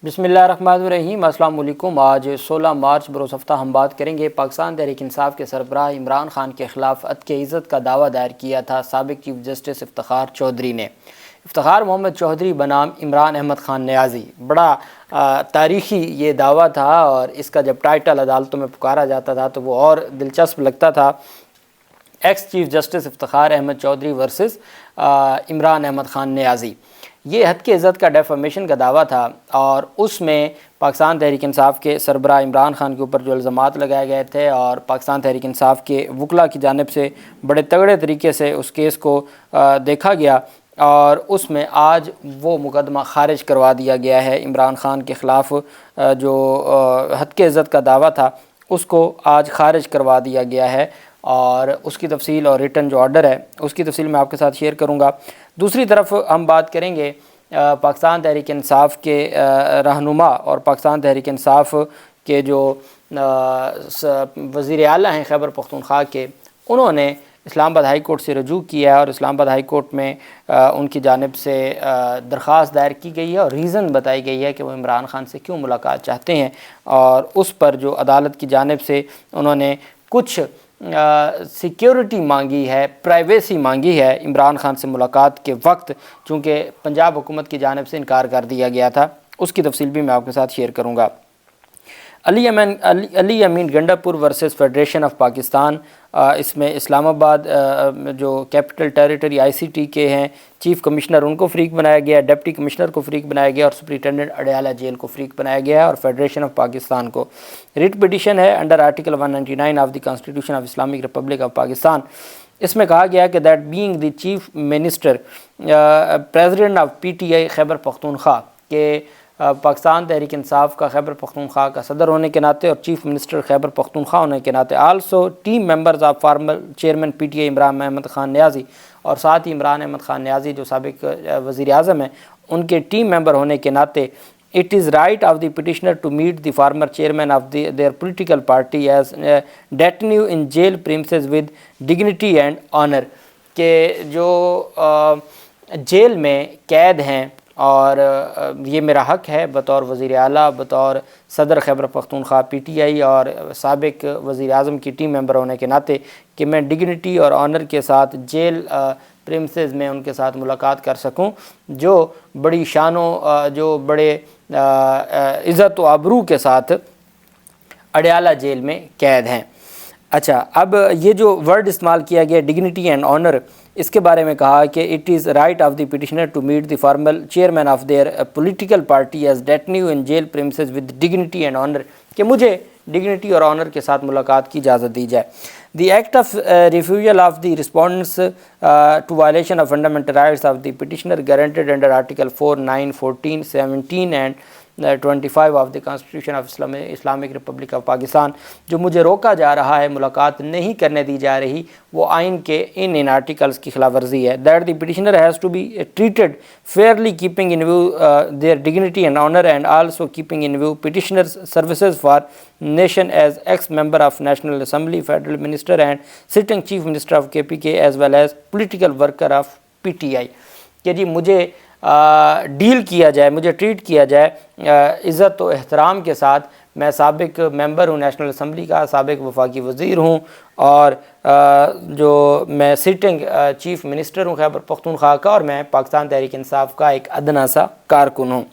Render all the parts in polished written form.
بسم اللہ الرحمن الرحیم۔ السلام علیکم۔ آج 16 مارچ بروز ہفتہ ہم بات کریں گے پاکستان تحریک انصاف کے سربراہ عمران خان کے خلاف عدم عزت کا دعویٰ دائر کیا تھا سابق چیف جسٹس افتخار چودھری نے۔ افتخار محمد چودھری بنام عمران احمد خان نیازی، بڑا تاریخی یہ دعویٰ تھا، اور اس کا جب ٹائٹل عدالتوں میں پکارا جاتا تھا تو وہ اور دلچسپ لگتا تھا۔ Ex chief justice Iftikhar Ahmed Chaudhry versus Imran Ahmed Khan Niazi. یہ حد کی عزت کا ڈیفامیشن کا دعویٰ تھا، اور اس میں پاکستان تحریک انصاف کے سربراہ عمران خان کے اوپر جو الزامات لگائے گئے تھے، اور پاکستان تحریک انصاف کے وکلاء کی جانب سے بڑے تگڑے طریقے سے اس کیس کو دیکھا گیا، اور اس میں آج وہ مقدمہ خارج کروا دیا گیا ہے۔ عمران خان کے خلاف جو حد کی عزت کا دعویٰ تھا اس کو آج خارج کروا دیا گیا ہے، اور اس کی تفصیل اور ریٹن جو آرڈر ہے اس کی تفصیل میں آپ کے ساتھ شیئر کروں گا۔ دوسری طرف ہم بات کریں گے پاکستان تحریک انصاف کے رہنما اور پاکستان تحریک انصاف کے جو وزیر اعلیٰ ہیں خیبر پختونخوا کے، انہوں نے اسلام آباد ہائی کورٹ سے رجوع کیا ہے، اور اسلام آباد ہائی کورٹ میں ان کی جانب سے درخواست دائر کی گئی ہے، اور ریزن بتائی گئی ہے کہ وہ عمران خان سے کیوں ملاقات چاہتے ہیں، اور اس پر جو عدالت کی جانب سے انہوں نے کچھ سیکیورٹی مانگی ہے، پرائیویسی مانگی ہے عمران خان سے ملاقات کے وقت، چونکہ پنجاب حکومت کی جانب سے انکار کر دیا گیا تھا۔ اس کی تفصیل بھی میں آپ کے ساتھ شیئر کروں گا۔ علی امین گنڈا پور ورسز فیڈریشن آف پاکستان، اس میں اسلام آباد جو کیپٹل ٹیریٹری آئی سی ٹی کے ہیں چیف کمشنر، ان کو فریق بنایا گیا ہے، ڈپٹی کمشنر کو فریق بنایا گیا، اور سپرنٹینڈنٹ اڈیالہ جیل کو فریق بنایا گیا ہے، اور فیڈریشن آف پاکستان کو۔ ریٹ پٹیشن ہے under article 199 of the constitution of Islamic republic of Pakistan. اس میں کہا گیا کہ that being the chief minister president of P T I Khyber Pakhtunkhwa, کہ پاکستان تحریک انصاف کا خیبر پختونخوا کا صدر ہونے کے ناطے اور چیف منسٹر خیبر پختونخوا ہونے کے ناطے، also team members of former chairman P T I Imran Ahmed Khan Niazi, اور ساتھ ہی عمران احمد خان نیازی جو سابق وزیر اعظم ہیں ان کے ٹیم ممبر ہونے کے ناطے، it is right of the petitioner to meet the former chairman of their political party as detained in jail premises with dignity and honor، کہ جو جیل میں قید ہیں، اور یہ میرا حق ہے بطور وزیر اعلیٰ، بطور صدر خیبر پختونخوا پی ٹی آئی اور سابق وزیر اعظم کی ٹیم ممبر ہونے کے ناطے، کہ میں ڈگنیٹی اور آنر کے ساتھ جیل پریمسز میں ان کے ساتھ ملاقات کر سکوں، جو بڑی شان و جو بڑے عزت و آبرو کے ساتھ اڈیالہ جیل میں قید ہیں۔ اچھا، اب یہ جو ورڈ استعمال کیا گیا ڈگنیٹی اینڈ آنر، اس کے بارے میں کہا کہ it is right of the petitioner to meet the former chairman of their political party as detenu in jail premises with dignity and honour, کہ مجھے ڈگنیٹی اور آنر کے ساتھ ملاقات کی اجازت دی جائے۔ The act of refusal of the respondents to violation of fundamental rights of the petitioner guaranteed under article 4, 9, 14, 17 and 25 of the constitution of Islamic republic of Pakistan, جو مجھے روکا جا رہا ہے، ملاقات نہیں کرنے دی جا رہی، وہ آئین کے ان آرٹیکلس کی خلاف ورزی ہے۔ That the petitioner has to be treated fairly keeping in view their dignity and honour, and also keeping in view petitioners services for nation as ex member of national assembly, federal minister and sitting chief minister of K P K as well as political worker of P T I, کہ جی مجھے deal کیا جائے، مجھے treat کیا جائے عزت و احترام کے ساتھ۔ میں سابق ممبر ہوں نیشنل اسمبلی کا، سابق وفاقی وزیر ہوں، اور جو میں سٹنگ چیف منسٹر ہوں خیبر پختونخوا کا، اور میں پاکستان تحریک انصاف کا ایک ادنا سا کارکن ہوں۔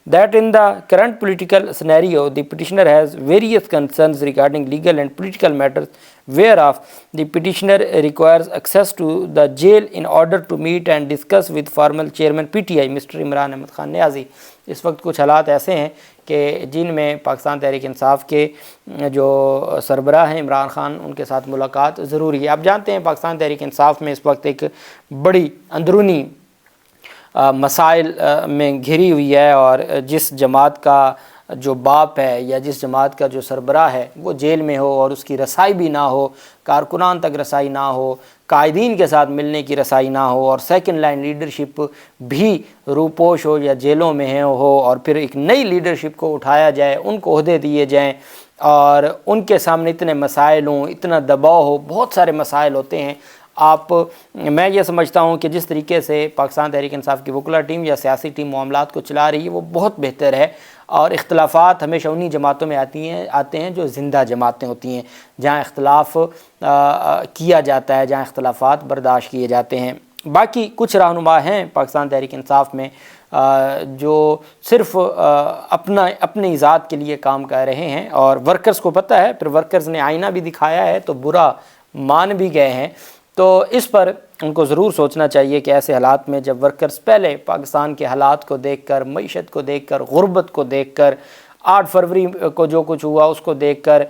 That in the current political scenario, the petitioner has various concerns regarding legal and political matters, whereof the petitioner requires access to the jail in order to meet and discuss with former chairman PTI, Mr. Imran Ahmed Khan نیازی۔ اس وقت کچھ حالات ایسے ہیں کہ جن میں پاکستان تحریک انصاف کے جو سربراہ ہیں عمران خان، ان کے ساتھ ملاقات ضروری ہے۔ آپ جانتے ہیں پاکستان تحریک انصاف میں اس وقت ایک بڑی اندرونی مسائل میں گھری ہوئی ہے، اور جس جماعت کا جو باپ ہے یا جس جماعت کا جو سربراہ ہے وہ جیل میں ہو، اور اس کی رسائی بھی نہ ہو، کارکنان تک رسائی نہ ہو، قائدین کے ساتھ ملنے کی رسائی نہ ہو، اور سیکنڈ لائن لیڈرشپ بھی روپوش ہو یا جیلوں میں ہو، اور پھر ایک نئی لیڈرشپ کو اٹھایا جائے، ان کو عہدے دیے جائیں، اور ان کے سامنے اتنے مسائل ہوں، اتنا دباؤ ہو، بہت سارے مسائل ہوتے ہیں۔ میں یہ سمجھتا ہوں کہ جس طریقے سے پاکستان تحریک انصاف کی وکلا ٹیم یا سیاسی ٹیم معاملات کو چلا رہی ہے وہ بہت بہتر ہے، اور اختلافات ہمیشہ انہی جماعتوں میں آتے ہیں جو زندہ جماعتیں ہوتی ہیں، جہاں اختلاف کیا جاتا ہے، جہاں اختلافات برداشت کیے جاتے ہیں۔ باقی کچھ رہنما ہیں پاکستان تحریک انصاف میں جو صرف اپنی ذات کے لیے کام کر رہے ہیں، اور ورکرز کو پتہ ہے، پھر ورکرز نے آئینہ بھی دکھایا ہے تو برا مان بھی گئے ہیں۔ تو اس پر ان کو ضرور سوچنا چاہیے کہ ایسے حالات میں جب ورکرز پہلے پاکستان کے حالات کو دیکھ کر، معیشت کو دیکھ کر، غربت کو دیکھ کر، 8 فروری کو جو کچھ ہوا اس کو دیکھ کر،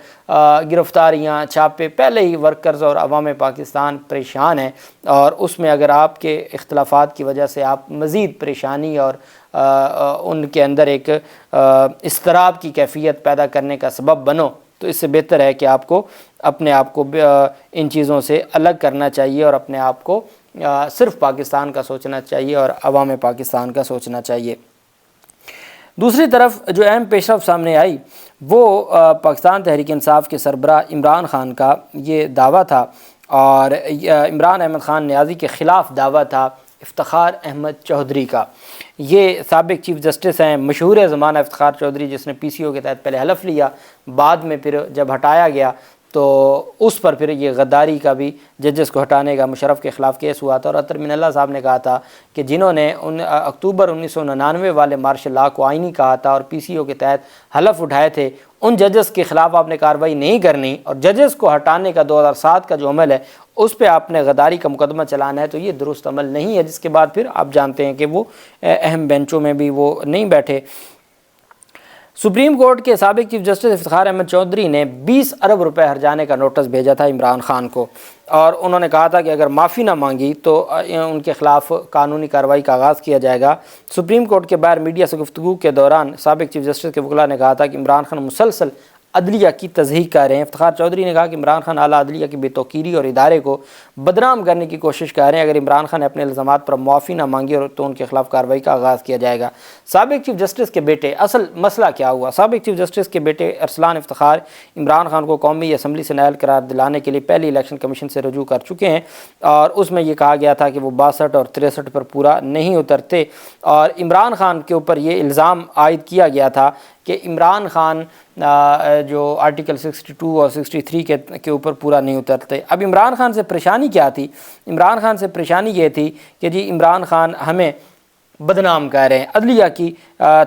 گرفتاریاں، چھاپے، پہلے ہی ورکرز اور عوام پاکستان پریشان ہیں، اور اس میں اگر آپ کے اختلافات کی وجہ سے آپ مزید پریشانی اور ان کے اندر ایک اضطراب کی کیفیت پیدا کرنے کا سبب بنو، تو اس سے بہتر ہے کہ آپ کو اپنے آپ کو ان چیزوں سے الگ کرنا چاہیے اور اپنے آپ کو صرف پاکستان کا سوچنا چاہیے اور عوام پاکستان کا سوچنا چاہیے۔ دوسری طرف جو اہم پیش رفت سامنے آئی وہ پاکستان تحریک انصاف کے سربراہ عمران خان کا یہ دعویٰ تھا، اور عمران احمد خان نیازی کے خلاف دعویٰ تھا افتخار احمد چودھری کا۔ یہ سابق چیف جسٹس ہیں، مشہور زمانہ افتخار چودھری، جس نے پی سی او کے تحت پہلے حلف لیا، بعد میں پھر جب ہٹایا گیا تو اس پر پھر یہ غداری کا بھی ججز کو ہٹانے کا مشرف کے خلاف کیس ہوا تھا، اور اطہر من اللہ صاحب نے کہا تھا کہ جنہوں نے اکتوبر 1999 والے مارشل لاء کو آئینی کہا تھا اور پی سی او کے تحت حلف اٹھائے تھے، ان ججز کے خلاف آپ نے کارروائی نہیں کرنی، اور ججز کو ہٹانے کا 2007 کا جو عمل ہے اس پہ آپ نے غداری کا مقدمہ چلانا ہے، تو یہ درست عمل نہیں ہے، جس کے بعد پھر آپ جانتے ہیں کہ وہ اہم بینچوں میں بھی وہ نہیں بیٹھے۔ سپریم کورٹ کے سابق چیف جسٹس افتخار احمد چودھری نے 20 ارب روپے ہرجانے کا نوٹس بھیجا تھا عمران خان کو، اور انہوں نے کہا تھا کہ اگر معافی نہ مانگی تو ان کے خلاف قانونی کارروائی کا آغاز کیا جائے گا۔ سپریم کورٹ کے باہر میڈیا سے گفتگو کے دوران سابق چیف جسٹس کے وکلاء نے کہا تھا کہ عمران خان مسلسل عدلیہ کی تضحیق کر رہے ہیں۔ افتخار چودھری نے کہا کہ عمران خان اعلیٰ عدلیہ کی بے توقیری اور ادارے کو بدنام کرنے کی کوشش کر رہے ہیں، اگر عمران خان نے اپنے الزامات پر معافی نہ مانگی اور تو ان کے خلاف کارروائی کا آغاز کیا جائے گا۔ سابق چیف جسٹس کے بیٹے، اصل مسئلہ کیا ہوا، سابق چیف جسٹس کے بیٹے ارسلان افتخار عمران خان کو قومی اسمبلی سے نائل قرار دلانے کے لیے پہلی الیکشن کمیشن سے رجوع کر چکے ہیں، اور اس میں یہ کہا گیا تھا کہ وہ 62 اور 63 پر پورا نہیں اترتے، اور عمران خان کے اوپر یہ الزام عائد کیا گیا تھا کہ عمران خان جو آرٹیکل 62 اور 63 کے اوپر پورا نہیں اترتے۔ اب عمران خان سے پریشانی کیا تھی؟ عمران خان سے پریشانی یہ تھی کہ جی عمران خان ہمیں بدنام کر رہے ہیں، عدلیہ کی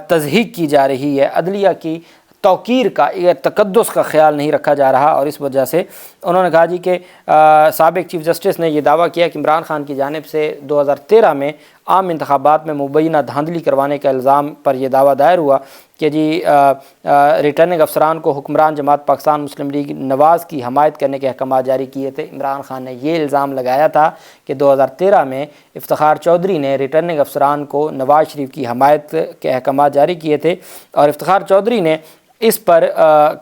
تضحیق کی جا رہی ہے، عدلیہ کی توقیر کا، تقدس کا خیال نہیں رکھا جا رہا، اور اس وجہ سے انہوں نے کہا جی کہ سابق چیف جسٹس نے یہ دعویٰ کیا کہ عمران خان کی جانب سے 2013 میں عام انتخابات میں مبینہ دھاندلی کروانے کا الزام پر یہ دعویٰ دائر ہوا کہ جی ریٹرننگ افسران کو حکمران جماعت پاکستان مسلم لیگ نواز کی حمایت کرنے کے احکامات جاری کیے تھے۔ عمران خان نے یہ الزام لگایا تھا کہ 2013 میں افتخار چودھری نے ریٹرننگ افسران کو نواز شریف کی حمایت کے احکامات جاری کیے تھے، اور افتخار چودھری نے اس پر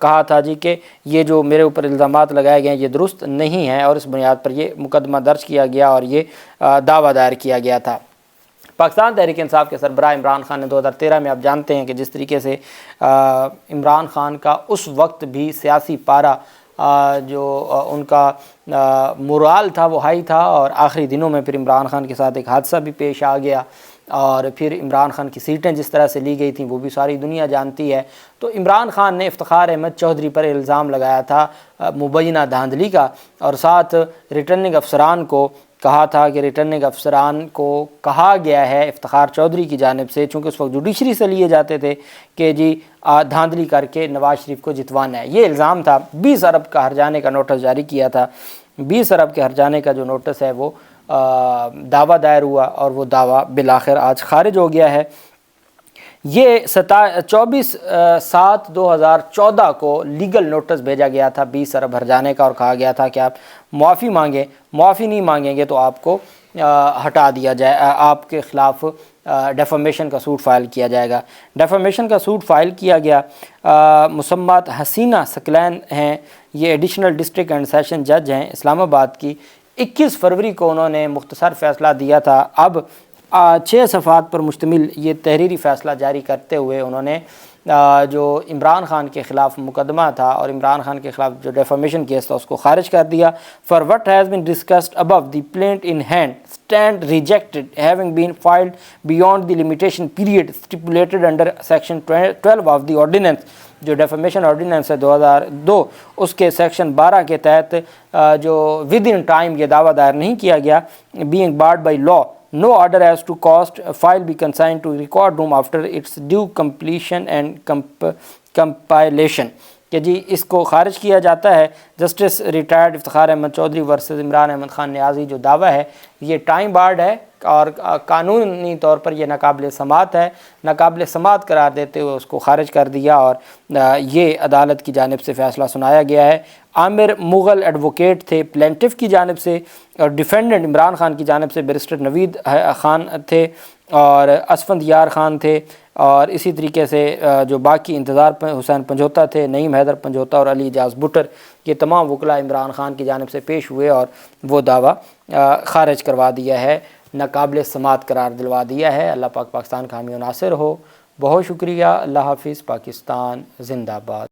کہا تھا جی کہ یہ جو میرے اوپر الزامات لگائے گئے ہیں یہ درست نہیں ہیں، اور اس بنیاد پر یہ مقدمہ درج کیا گیا اور یہ دعویٰ دائر کیا گیا تھا۔ پاکستان تحریک انصاف کے سربراہ عمران خان نے 2013 میں آپ جانتے ہیں کہ جس طریقے سے عمران خان کا اس وقت بھی سیاسی پارا جو ان کا مورال تھا وہ ہائی تھا، اور آخری دنوں میں پھر عمران خان کے ساتھ ایک حادثہ بھی پیش آ گیا، اور پھر عمران خان کی سیٹیں جس طرح سے لی گئی تھیں وہ بھی ساری دنیا جانتی ہے۔ تو عمران خان نے افتخار احمد چودھری پر الزام لگایا تھا مبینہ دھاندلی کا، اور ساتھ ریٹرننگ افسران کو کہا تھا کہ ریٹرننگ افسران کو کہا گیا ہے افتخار چودھری کی جانب سے، چونکہ اس وقت جوڈیشری سے لیے جاتے تھے، کہ جی دھاندلی کر کے نواز شریف کو جتوانا ہے۔ یہ الزام تھا۔ 20 ارب کا ہرجانے کا نوٹس جاری کیا تھا۔ 20 ارب کے ہرجانے کا جو نوٹس ہے وہ دعویٰ دائر ہوا، اور وہ دعویٰ بالآخر آج خارج ہو گیا ہے۔ یہ 24/7/2014 کو لیگل نوٹس بھیجا گیا تھا 20 ارب ہرجانے کا، اور کہا گیا تھا کہ آپ معافی مانگیں، معافی نہیں مانگیں گے تو آپ کو ہٹا دیا جائے، آپ کے خلاف ڈیفامیشن کا سوٹ فائل کیا جائے گا۔ ڈیفامیشن کا سوٹ فائل کیا گیا۔ مسمات حسینہ ثقلین ہیں، یہ ایڈیشنل ڈسٹرکٹ اینڈ سیشن جج ہیں اسلام آباد کی۔ 21 فروری کو انہوں نے مختصر فیصلہ دیا تھا۔ اب 6 صفحات پر مشتمل یہ تحریری فیصلہ جاری کرتے ہوئے انہوں نے جو عمران خان کے خلاف مقدمہ تھا اور عمران خان کے خلاف جو ڈیفامیشن کیس تھا اس کو خارج کر دیا. For what has been discussed about the plaint in hand stand rejected having been filed beyond the limitation period stipulated under section 12 of the ordinance. جو ڈیفامیشن آرڈیننس ہے 2002 اس کے سیکشن 12 کے تحت جو ود ان ٹائم یہ دعویٰ دائر نہیں کیا گیا. being barred by law, no order as to cost file be consigned to record room after its due completion and compilation. کہ جی اس کو خارج کیا جاتا ہے. Justice retired Iftikhar Ahmed Chaudhry versus Imran Ahmed Khan Niazi جو دعویٰ ہے یہ ٹائم بارڈ ہے اور قانونی طور پر یہ ناقابل سماعت ہے. ناقابل سماعت قرار دیتے ہوئے اس کو خارج کر دیا اور یہ عدالت کی جانب سے فیصلہ سنایا گیا ہے. عامر مغل ایڈوکیٹ تھے پلینٹف کی جانب سے اور ڈیفینڈنٹ عمران خان کی جانب سے بیرسٹر نوید خان تھے اور اسفند یار خان تھے اور اسی طریقے سے جو باقی انتظار حسین پنجھوتا تھے، نعیم حیدر پنجھوتا اور علی اعجاز بٹر، یہ تمام وکلاء عمران خان کی جانب سے پیش ہوئے اور وہ دعویٰ خارج کروا دیا ہے، ناقابل سماعت قرار دلوا دیا ہے. اللہ پاک پاکستان کا حامی و ناصر ہو. بہت شکریہ. اللہ حافظ. پاکستان زندہ باد.